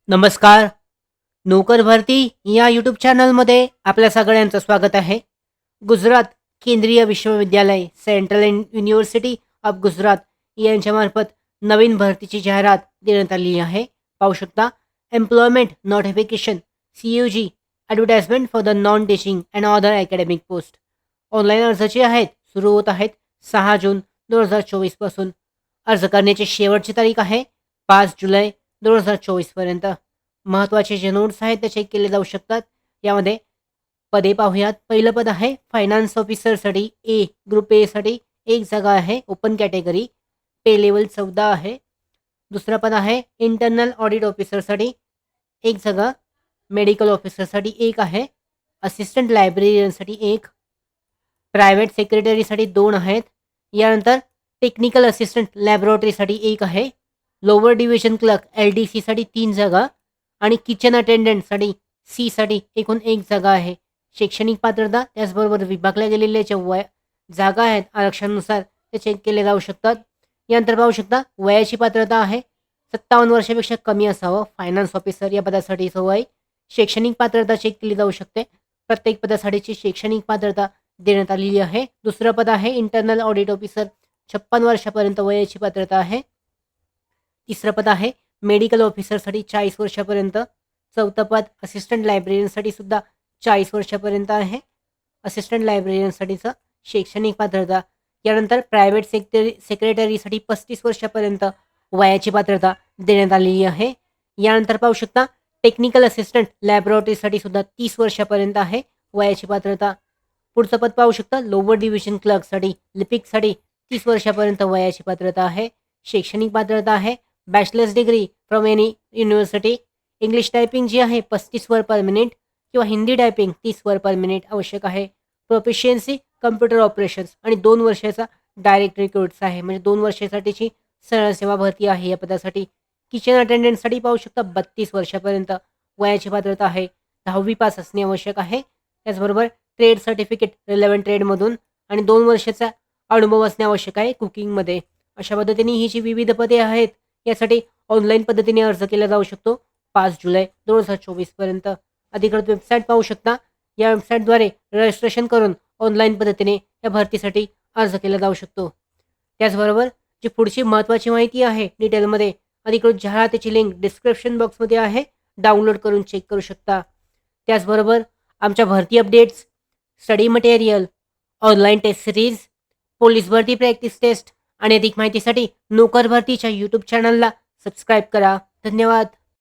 नमस्कार. नोकर भरती या यूट्यूब चॅनलमध्ये आपल्या सगळ्यांचं स्वागत आहे. गुजरात केंद्रीय विश्वविद्यालय सेंट्रल युनिव्हर्सिटी ऑफ गुजरात यांच्यामार्फत नवीन भरतीची जाहिरात देण्यात आली आहे. पाहू शकता employment notification CUG advertisement for the non teaching and other academic post. Online अर्ज जे आहेत सुरू होत आहेत 6 जून 2024 पासून. अर्ज करण्याची शेवटची तारीख आहे 5 जुलै 2024 पर्यंत. महत्त्वाचे जे नोट्स आहेत ते चेक केले जाऊ शकतात. यामध्ये पदे पाहूयात. पहिलं पद आहे फायनान्स ऑफिसरसाठी ग्रुप साठी एक जागा आहे, ओपन कॅटेगरी, पे लेवल 14 आहे. दुसरं पद आहे इंटरनल ऑडिट ऑफिसरसाठी एक जागा, मेडिकल ऑफिसरसाठी एक आहे, असिस्टंट लायब्रेरियनसाठी एक, प्रायव्हेट सेक्रेटरीसाठी 2 आहेत. यानंतर टेक्निकल असिस्टंट लॅबोरेटरीसाठी एक आहे, लोअर डिव्हिजन क्लर्क LDCसाठी 3 जागा आणि किचन अटेंडंटसाठी साठी एकूण एक जागा आहे. शैक्षणिक पात्रता त्याचबरोबर विभागल्या गेलेल्या ज्या जागा आहेत आरक्षणानुसार ते चेक केले जाऊ शकतात. यानंतर पाहू शकता वयाची पात्रता आहे 57 वर्षापेक्षा कमी असावं फायनान्स ऑफिसर या पदासाठीचं वय. शैक्षणिक पात्रता चेक केली जाऊ शकते. प्रत्येक पदासाठीची शैक्षणिक पात्रता देण्यात आलेली आहे. दुसरं पद आहे इंटरनल ऑडिट ऑफिसर 56 वर्षापर्यंत वयाची पात्रता आहे. तिसरं पद आहे मेडिकल ऑफिसरसाठी 40 वर्षापर्यंत. चौथं पद असिस्टंट लायब्रेरियनसाठी सुद्धा 40 वर्षापर्यंत आहे. असिस्टंट लायब्रेरियनसाठीचं शैक्षणिक पात्रता. यानंतर प्रायव्हेट सेक्रेटरीसाठी 35 वर्षापर्यंत वयाची पात्रता देण्यात आलेली आहे. यानंतर पाहू शकता टेक्निकल असिस्टंट लॅबोरेटरीसाठी सुद्धा 30 वर्षापर्यंत आहे वयाची पात्रता. पुढचं पद पाहू शकता लोअर डिव्हिजन क्लर्कसाठी लिपिकसाठी 30 वर्षापर्यंत वयाची पात्रता आहे. शैक्षणिक पात्रता आहे bachelors degree from any university. English typing जी आहे 35 वर्ड पर मिनिट किंवा Hindi typing 30 word per minute आवश्यक आहे. प्रोफिशियन्सी कम्प्युटर ऑपरेशन्स आणि 2 वर्षाचा डायरेक्ट रिक्रूट्स आहे, म्हणजे 2 वर्षासाठीची सरळ सेवा भरती आहे या पदासाठी. किचन अटेंडंटसाठी पाहू शकता 32 वर्षापर्यंत वयाची पात्रता आहे. 10वी पास असणे आवश्यक आहे. त्याचबरोबर ट्रेड सर्टिफिकेट रिलेव्हंट ट्रेडमधून आणि 2 वर्षाचा अनुभव असणे आवश्यक आहे कुकिंगमध्ये. अशा पद्धतीने ही जी विविध पदे आहेत यासाठी ऑनलाईन पद्धतीने अर्ज केला जाऊ शकतो 5 जुलै 2024 पर्यंत. अधिकृत वेबसाईट पाहू शकता. या वेबसाईटद्वारे रजिस्ट्रेशन करून ऑनलाईन पद्धतीने या भरतीसाठी अर्ज केला जाऊ शकतो. त्याचबरोबर जी पुढची महत्त्वाची माहिती आहे डिटेलमध्ये अधिकृत जाहिरातीची लिंक डिस्क्रिप्शन बॉक्समध्ये आहे, डाउनलोड करून चेक करू शकता. त्याचबरोबर आमच्या भरती updates, study material, online test series, police भरती प्रॅक्टिस टेस्ट आणि अधिक माहितीसाठी नोकर भरतीच्या यूट्यूब चॅनलला सबस्क्राईब करा. धन्यवाद.